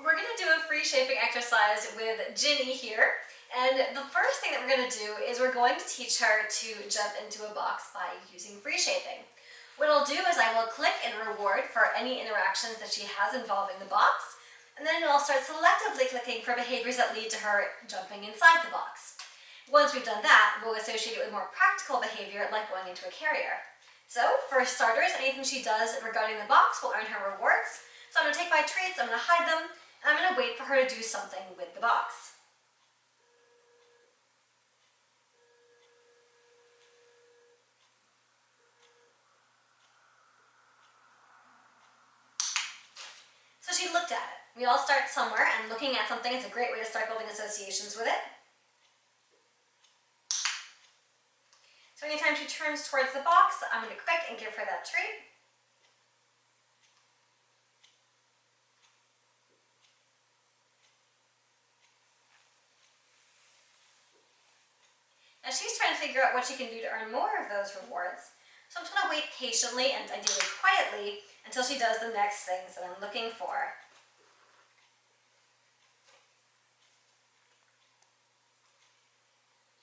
we're going to do a free shaping exercise with Ginny here. And the first thing that we're going to do is we're going to teach her to jump into a box by using free shaping. What I'll do is I will click and reward for any interactions that she has involving the box, and then I'll start selectively clicking for behaviors that lead to her jumping inside the box. Once we've done that, we'll associate it with more practical behavior like going into a carrier. So, for starters, anything she does regarding the box will earn her rewards. So I'm going to take my treats, I'm going to hide them, and I'm going to wait for her to do something with the box. So she looked at it. We all start somewhere, and looking at something is a great way to start building associations with it. So anytime she turns towards the box, I'm going to click and give her that treat. Now she's trying to figure out what she can do to earn more of those rewards. So I'm just going to wait patiently and ideally quietly until she does the next things that I'm looking for.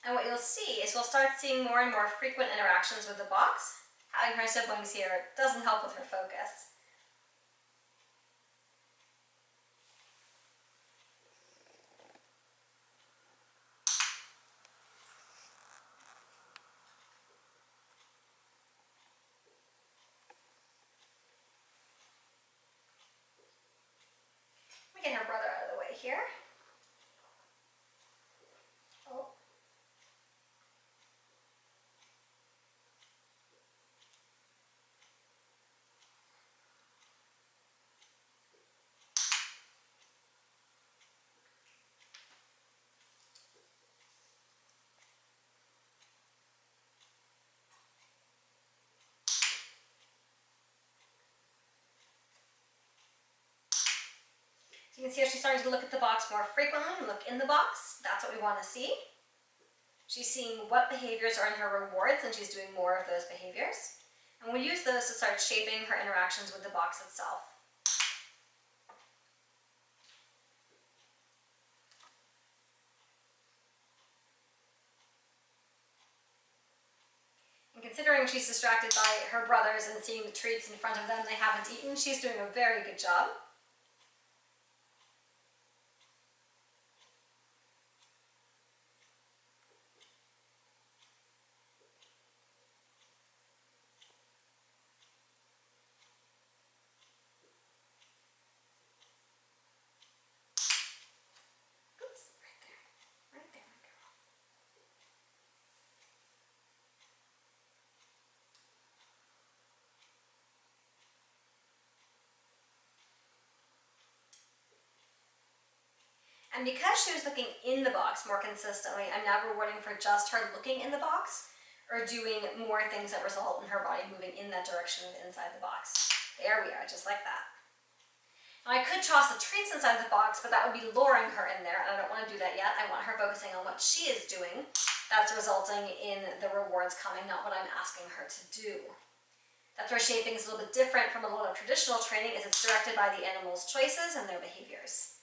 And what you'll see is we'll start seeing more and more frequent interactions with the box. Having her siblings here doesn't help with her focus. Let me get her brother out of the way here. Oh. So you can see how she's starting to look at the box more frequently and look in the box. That's what we want to see. She's seeing what behaviors are in her rewards, and she's doing more of those behaviors. And we'll use those to start shaping her interactions with the box itself. And considering she's distracted by her brothers and seeing the treats in front of them they haven't eaten, she's doing a very good job. And because she was looking in the box more consistently, I'm now rewarding for just her looking in the box or doing more things that result in her body moving in that direction inside the box. There we are, just like that. Now I could toss the treats inside the box, but that would be luring her in there, and I don't want to do that yet. I want her focusing on what she is doing. That's resulting in the rewards coming, not what I'm asking her to do. That's where shaping is a little bit different from a lot of traditional training, is it's directed by the animal's choices and their behaviors.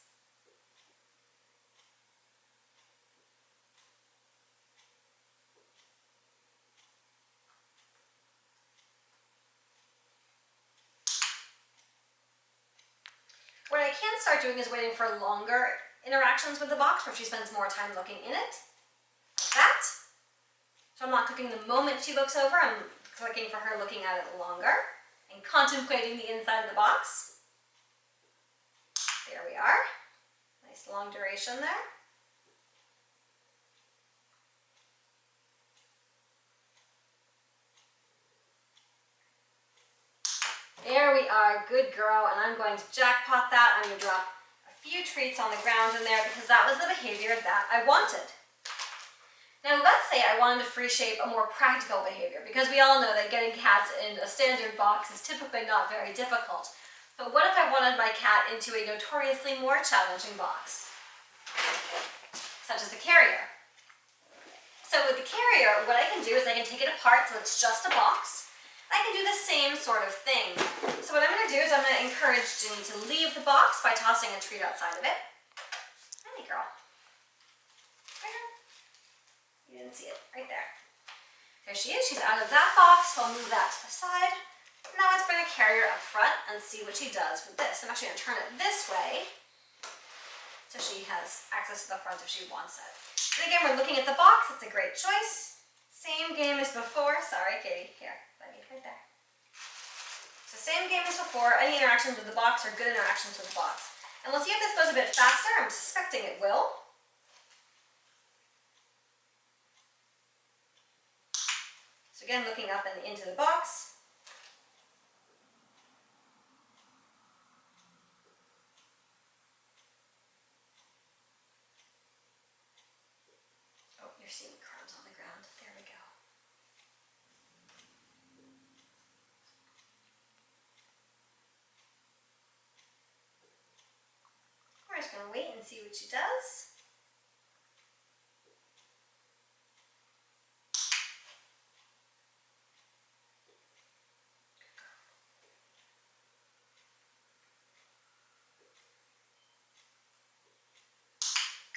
What I can start doing is waiting for longer interactions with the box where she spends more time looking in it, like that. So I'm not clicking the moment she looks over, I'm clicking for her looking at it longer and contemplating the inside of the box. There we are. Nice long duration there. There we are, good girl, and I'm going to jackpot that. I'm going to drop a few treats on the ground in there because that was the behavior that I wanted. Now let's say I wanted to free shape a more practical behavior, because we all know that getting cats in a standard box is typically not very difficult. But what if I wanted my cat into a notoriously more challenging box, such as a carrier? So with the carrier, what I can do is I can take it apart so it's just a box. I can do the same sort of thing. So what I'm going to do is I'm going to encourage Ginny to leave the box by tossing a treat outside of it. Hey, girl. Right here. You didn't see it. Right there. There she is. She's out of that box. So I'll move that to the side. Now let's bring the carrier up front and see what she does with this. I'm actually going to turn it this way so she has access to the front if she wants it. And again, we're looking at the box. It's a great choice. Same game as before. Sorry, Katie. Here, let me right there. So same game as before. Any interactions with the box are good interactions with the box. And we'll see if this goes a bit faster. I'm suspecting it will. So again, looking up and into the box. Oh, you're seeing crumbs on the ground. There we go. We're just going to wait and see what she does.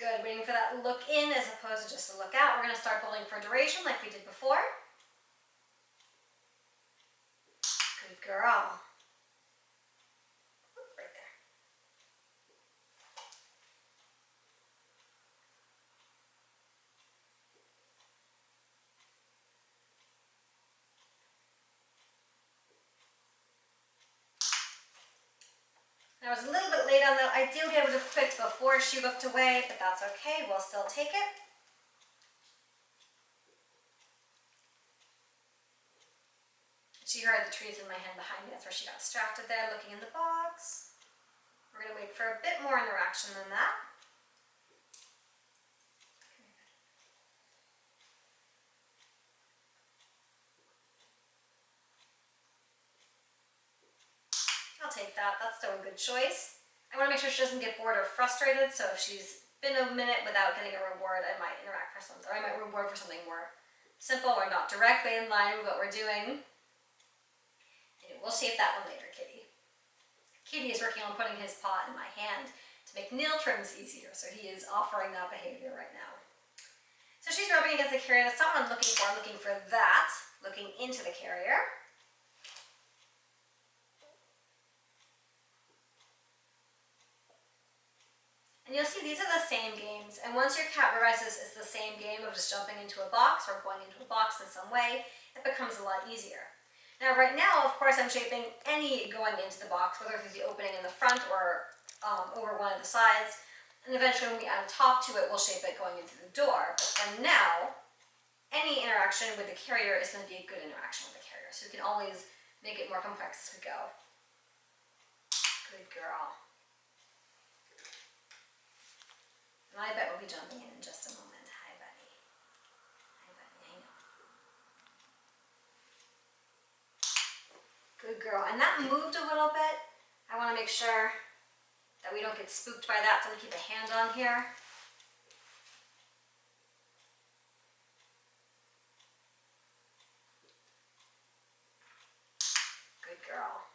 Good, waiting for that look in as opposed to just a look out. We're going to start building for duration like we did before. Good girl. Right there. I was a little bit late on that. Ideally, I would have clicked before she looked away, but that's okay. We'll still take it. She heard the trees in my hand behind me. That's where she got distracted there, looking in the box. We're going to wait for a bit more interaction than that. I'll take that. That's still a good choice. I want to make sure she doesn't get bored or frustrated, so if she's been a minute without getting a reward, I might interact for something, or I might reward for something more simple or not directly in line with what we're doing. And we'll save that one later, Kitty. Kitty is working on putting his paw in my hand to make nail trims easier, so he is offering that behavior right now. So she's rubbing against the carrier. That's not what I'm looking for. I'm looking for that, looking into the carrier. And you'll see these are the same games, and once your cat realizes it's the same game of just jumping into a box or going into a box in some way, it becomes a lot easier. Now right now, of course, I'm shaping any going into the box, whether it's the opening in the front or over one of the sides, and eventually when we add a top to it, we'll shape it going into the door. But for now, any interaction with the carrier is going to be a good interaction with the carrier, so we can always make it more complex as we go. Good girl. And I bet we'll be jumping in just a moment. Hi, buddy. Hi, buddy. Hang on. Good girl. And that moved a little bit. I want to make sure that we don't get spooked by that, so I'm going to keep a hand on here. Good girl.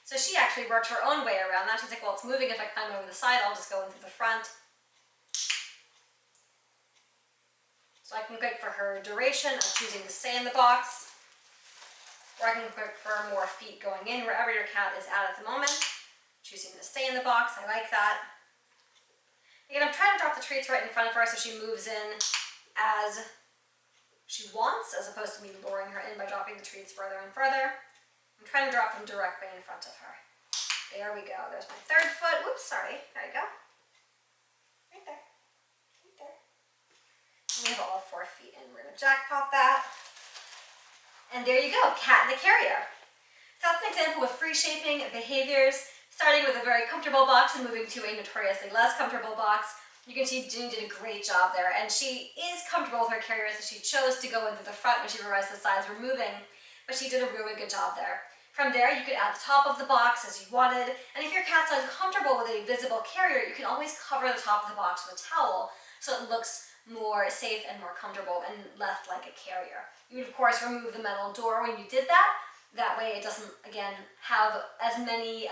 So she actually worked her own way around that. She's like, well, it's moving. If I climb over the side, I'll just go in through the front. So I can click for her duration of choosing to stay in the box, or I can click for more feet going in, wherever your cat is at the moment. Choosing to stay in the box, I like that. Again, I'm trying to drop the treats right in front of her so she moves in as she wants, as opposed to me luring her in by dropping the treats further and further. I'm trying to drop them directly in front of her. There we go. There's my third foot. Whoops, sorry. There you go. Right there. Right there. And we have all 4 feet in. We're going to jackpot that. And there you go. Cat in the carrier. So that's an example of free shaping behaviors, starting with a very comfortable box and moving to a notoriously less comfortable box. You can see Ginny did a great job there. And she is comfortable with her carriers, so she chose to go into the front when she realized the sides were moving. But she did a really good job there. From there, you could add the top of the box as you wanted, and if your cat's uncomfortable with a visible carrier, you can always cover the top of the box with a towel so it looks more safe and more comfortable and less like a carrier. You would of course remove the metal door when you did that. That way it doesn't, again, have as many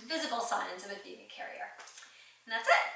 visible signs of it being a carrier. And that's it.